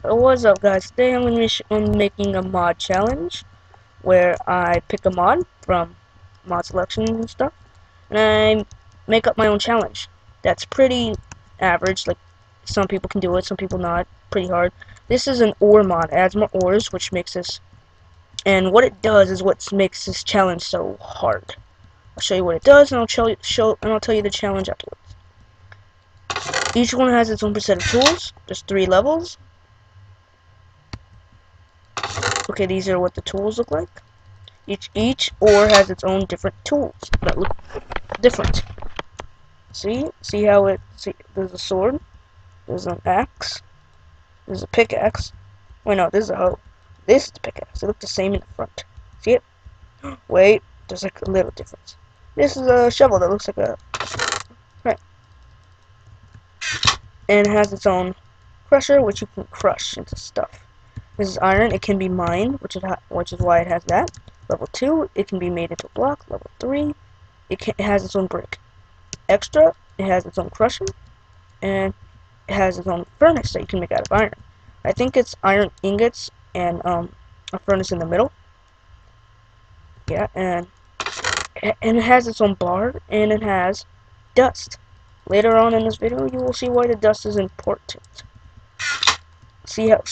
What's up, guys? Today I'm going to be making a mod challenge where I pick a mod from mod selection and stuff, and I make up my own challenge. That's pretty average. Like, some people can do it, some people not. Pretty hard. This is an ore mod. It adds more ores, which makes this, and what it does is what makes this challenge so hard. I'll show you what it does, and I'll tell you the challenge afterwards. Each one has its own set of tools. There's 3 levels. Okay, these are what the tools look like. Each ore has its own different tools that look different. See how there's a sword, there's an axe, there's a pickaxe. Wait, no, this is a hoe. This is the pickaxe. They look the same in the front. See it? Wait, there's like a little difference. This is a shovel that looks like a right, and it has its own crusher, which you can crush into stuff. This is iron. It can be mined, which is why it has that. Level 2, it can be made into a block. Level 3, it has its own brick. Extra, it has its own crusher, and it has its own furnace that you can make out of iron. I think it's iron ingots and a furnace in the middle. Yeah, and it has its own bar, and it has dust. Later on in this video, you will see why the dust is important.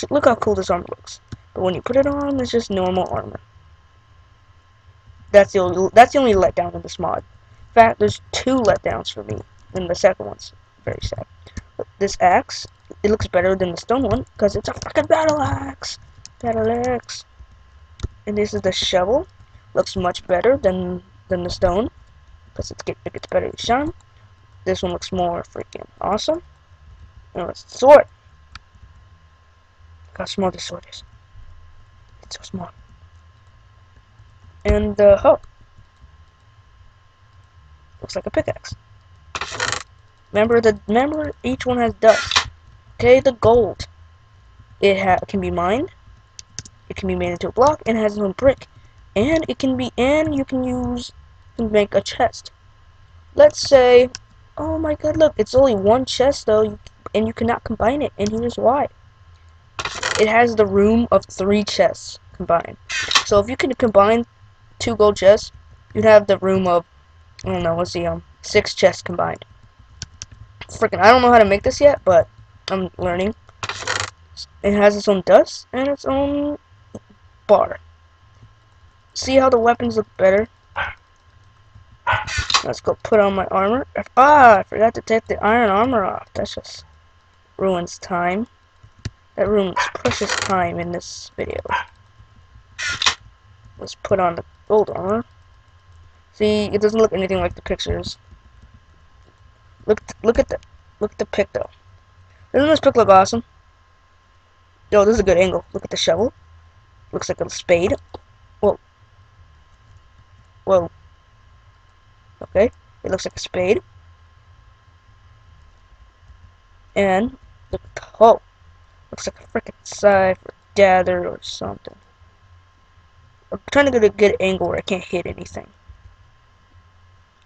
Look how cool this armor looks. But when you put it on, it's just normal armor. That's the only letdown in this mod. In fact, there's 2 letdowns for me, and the second one's very sad. But this axe, it looks better than the stone one because it's a fucking battle axe. Battle axe. And this is the shovel. Looks much better than the stone because it gets better shine. This one looks more freaking awesome. And it's the sword. Look how small this sword is. It's so small. And the hoe looks like a pickaxe. Remember each one has dust. Okay, the gold. It can be mined. It can be made into a block and it has its own brick. And you can make a chest. Let's say, oh my god, look, it's only one chest though, and you cannot combine it, and here's why. It has the room of 3 chests combined. So if you can combine 2 gold chests, you'd have the room of, I don't know, let's see, 6 chests combined. Freaking, I don't know how to make this yet, but I'm learning. It has its own dust and its own bar. See how the weapons look better? Let's go put on my armor. I forgot to take the iron armor off. That just ruins time. That ruins precious time in this video. Let's put on the gold armor. See, it doesn't look anything like the pictures. Look at the pic though. Doesn't this pic look awesome? Yo, this is a good angle. Look at the shovel. Looks like a spade. Whoa. Okay, it looks like a spade. And look at the hoe. Looks like a freaking scythe or gather or something. I'm trying to get a good angle where I can't hit anything.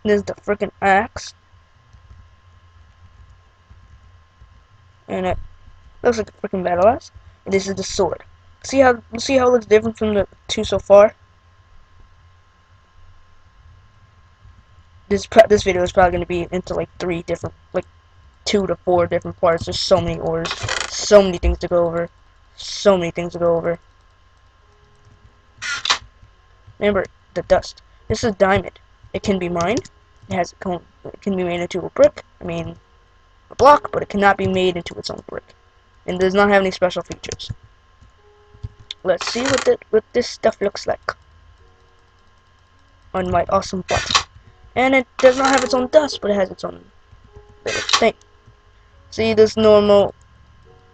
This is the freaking axe. And it looks like a freaking battle axe. And this is the sword. See how it looks different from the 2 so far? This video is probably going to be into like 3 different, like 2 to 4 different parts. There's so many ores, so many things to go over, so many things to go over. Remember the dust. This is diamond. It can be mined. It can be made into a brick. I mean, a block, but it cannot be made into its own brick, and does not have any special features. Let's see what this stuff looks like on my awesome butt. And it does not have its own dust, but it has its own little thing. See this normal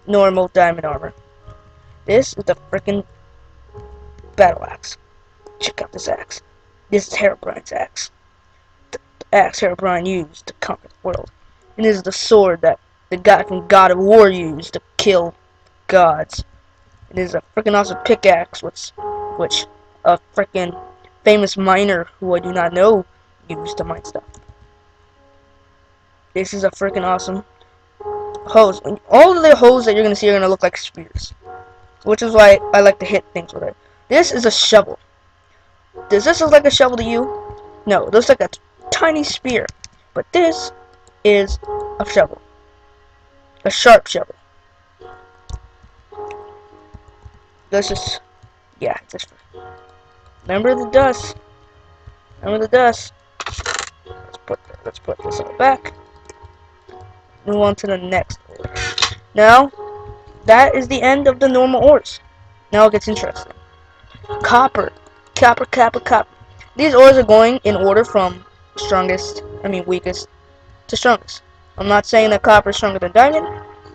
diamond armor. This is the freaking battle axe. Check out this axe. This is Herobrine's axe. The axe Herobrine used to conquer the world. And this is the sword that the guy from God of War used to kill gods. It is a freaking awesome pickaxe, which a freaking famous miner who I do not know used to mine stuff. This is a freaking awesome hose. And all of the holes that you're gonna see are gonna look like spears, which is why I like to hit things with it. This is a shovel. Does this look like a shovel to you? No, it looks like a tiny spear. But this is a shovel. A sharp shovel. This is, yeah, this. Remember the dust. Remember the dust. Let's put this on the back. Move on to the next ore. Now, that is the end of the normal ores. Now it gets interesting. Copper. Copper, copper, copper. These ores are going in order from weakest to strongest. I'm not saying that copper is stronger than diamond.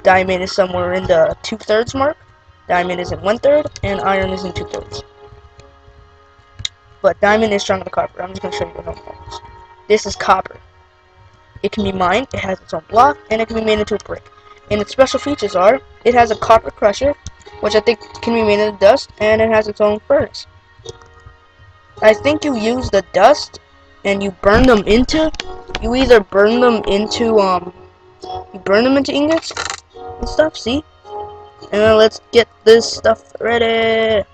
Diamond is somewhere in the 2/3 mark. Diamond is in 1/3, and iron is in 2/3. But diamond is stronger than copper. I'm just going to show you the normal ones. This is copper. It can be mined, it has its own block, and it can be made into a brick. And its special features are, it has a copper crusher, which I think can be made into dust, and it has its own furnace. I think you use the dust, and you burn them into, you either burn them into, ingots and stuff, see? And then let's get this stuff ready.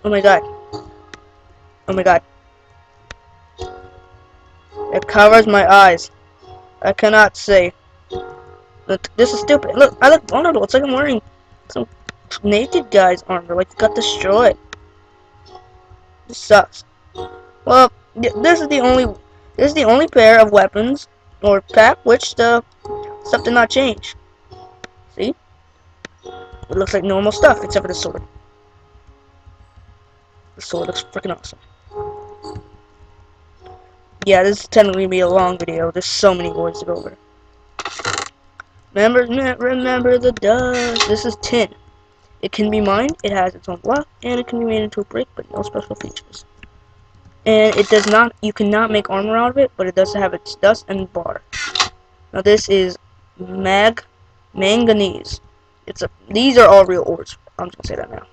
Oh my god. Oh my god. It covers my eyes. I cannot see. Look, this is stupid. Look, I look vulnerable. It's like I'm wearing some naked guy's armor. Like, it got destroyed. This sucks. Well, this is the only pair of weapons or pack which the stuff did not change. See? It looks like normal stuff except for the sword. The sword looks freaking awesome. Yeah, this is technically gonna be a long video. There's so many words to go over. Remember the dust. This is tin. It can be mined, it has its own block, and it can be made into a brick, but no special features. And it does not, you cannot make armor out of it, but it does have its dust and bar. Now this is manganese. These are all real ores. I'm just gonna say that now.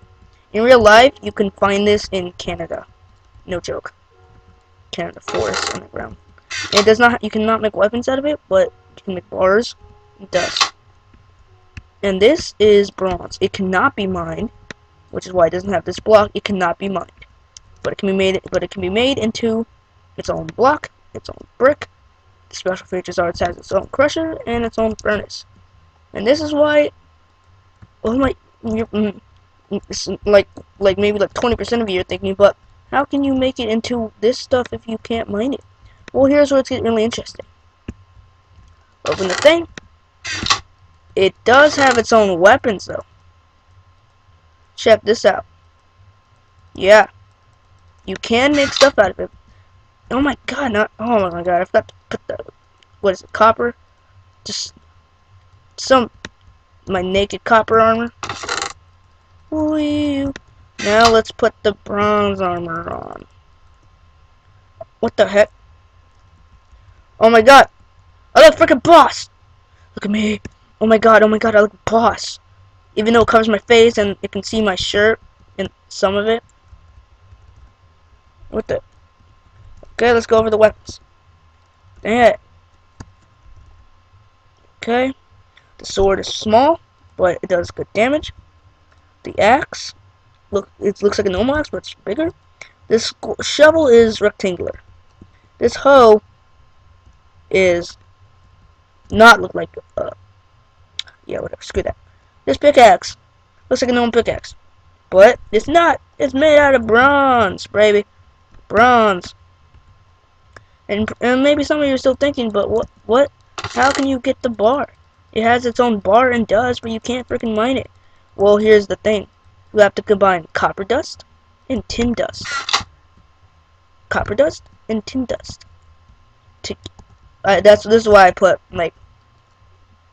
In real life, you can find this in Canada. No joke. Canada forests underground. And it does not, you cannot make weapons out of it, but you can make bars and dust. And this is bronze. It cannot be mined, which is why it doesn't have this block. It cannot be mined, but it can be made into its own block, its own brick. The special features are it has its own crusher and its own furnace. And this is why, oh my, like maybe like 20% of you are thinking, but how can you make it into this stuff if you can't mine it? Well, here's where it's getting really interesting. Open the thing. It does have its own weapons, though. Check this out. Yeah. You can make stuff out of it. Oh my god, oh my god, I forgot to put the, what is it, copper? Just my naked copper armor. Woo. Now let's put the bronze armor on. What the heck? Oh my god. I look freaking boss. Look at me. Oh my god, I look boss. Even though it covers my face and it can see my shirt and some of it. What the? Okay, let's go over the weapons. Dang it. Okay. The sword is small, but it does good damage. The axe, it looks like a normal axe, but it's bigger. This shovel is rectangular. This hoe is not look like yeah, whatever, screw that. This pickaxe looks like a normal pickaxe, but it's not. It's made out of bronze, baby, bronze. And maybe some of you are still thinking, but what? How can you get the bar? It has its own bar and dust, but you can't freaking mine it. Well, here's the thing: you have to combine copper dust and tin dust. Copper dust and tin dust. This is why I put like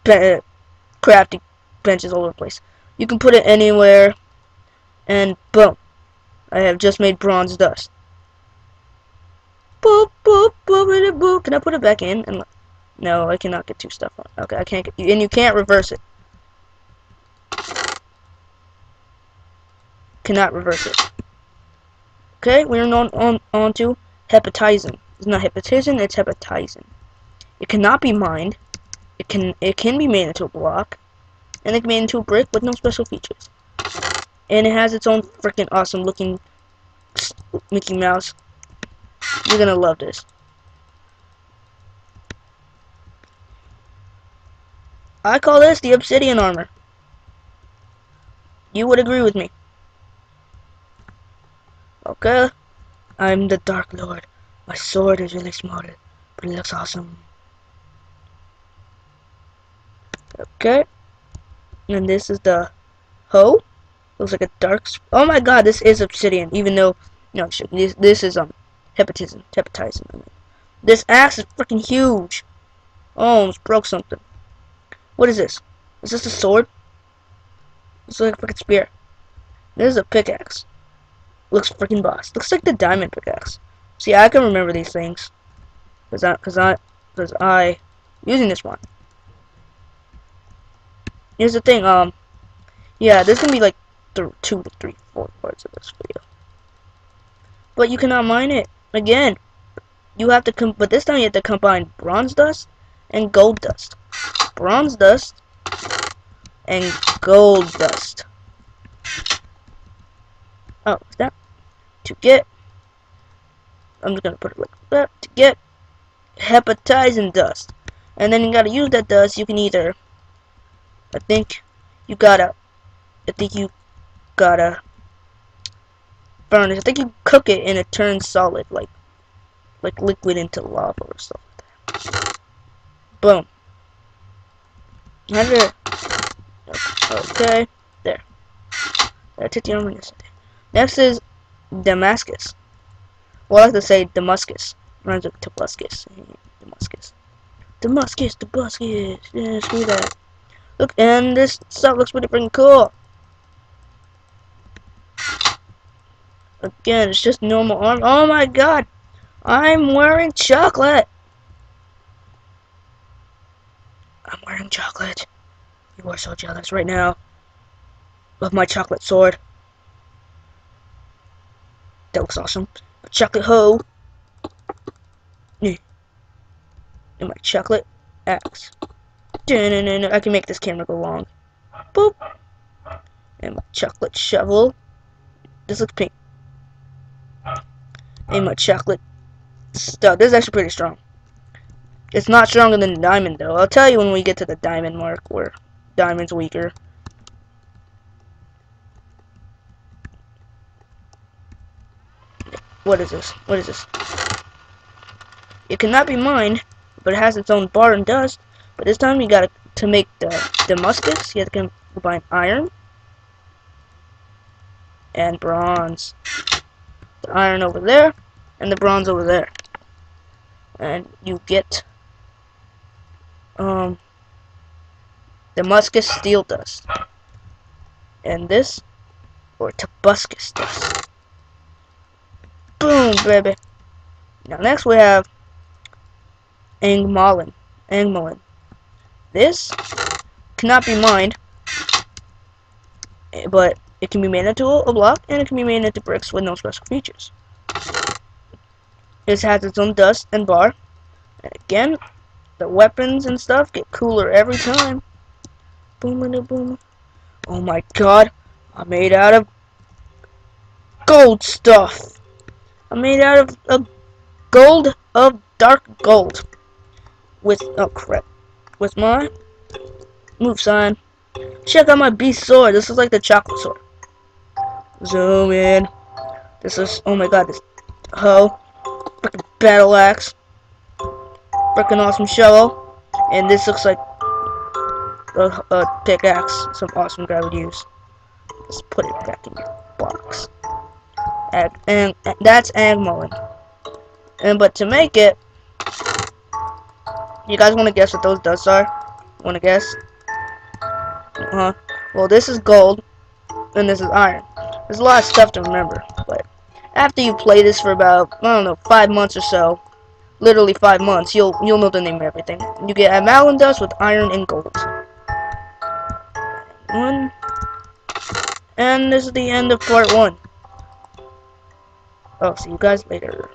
crafting benches all over the place. You can put it anywhere, and boom, I have just made bronze dust. Boop boop boop boop. Can I put it back in? And no, I cannot get two stuff on. Okay, I can't get, and you can't reverse it. Cannot reverse it. Okay, we're on to hepatizing. It's not hepatizen, it's hepatizen. It cannot be mined. It can be made into a block, and it can be made into a brick with no special features. And it has its own freaking awesome looking Mickey Mouse. You're gonna love this. I call this the obsidian armor. You would agree with me. Okay. I'm the Dark Lord. My sword is really small, but it looks awesome. Okay. And this is the hoe. Looks like a dark. Oh my god, this is obsidian. Even though, no, this is hepatizen. I mean. This axe is freaking huge. Oh, almost broke something. What is this? Is this a sword? It's like a freaking spear. This is a pickaxe. Looks freaking boss. Looks like the diamond pickaxe. See, I can remember these things because I using this one. Here's the thing. Yeah, there's gonna be like 2 to 3, 4 parts of this video, but you cannot mine it again. You have to but this time you have to combine bronze dust and gold dust. Bronze dust and gold dust. Oh, what's that? To get, I'm just gonna put it like that. To get hepatizen dust, and then you gotta use that dust. You can either, I think you gotta burn it. I think you cook it and it turns solid, like liquid into lava or stuff like that. Boom. Okay, there. Next is Damascus. Well, I like to say Damascus. Rhymes with Damascus. Damascus. Yeah, screw that. Look, and this stuff looks pretty freaking cool. Again, it's just normal armor. Oh my god! I'm wearing chocolate! I'm wearing chocolate. You are so jealous right now of my chocolate sword. That looks awesome. A chocolate hoe. And my chocolate axe. I can make this camera go long. Boop. And my chocolate shovel. This looks pink. And my chocolate stuff. This is actually pretty strong. It's not stronger than the diamond, though. I'll tell you when we get to the diamond mark, where diamond's weaker. What is this? It cannot be mined, but it has its own bar and dust. But this time you got to make the Damascus. You have to combine iron and bronze. The iron over there, and the bronze over there. And you get Damascus steel dust. And this, or Tabuscus dust. Boom, baby. Now next we have Angmalin. This cannot be mined, but it can be made into a block, and it can be made into bricks with no special features. This has its own dust and bar, and again, the weapons and stuff get cooler every time. Boom, boom. Oh my god, I'm made out of gold stuff. I'm made out of gold, of dark gold. With, oh crap, with my move sign. Check out my beast sword. This is like the chocolate sword. Zoom in. This is, oh my god, this hoe. Freaking battle axe. Freaking awesome shovel. And this looks like a pickaxe some awesome guy would use. Let's put it back in your box. And that's Angmalin. But to make it, you guys want to guess what those dusts are? Want to guess? Well, this is gold, and this is iron. There's a lot of stuff to remember, but after you play this for about, I don't know, 5 months or so, literally 5 months, you'll know the name of everything. You get Angmalin dust with iron and gold. And this is the end of part 1. Oh, see you guys later.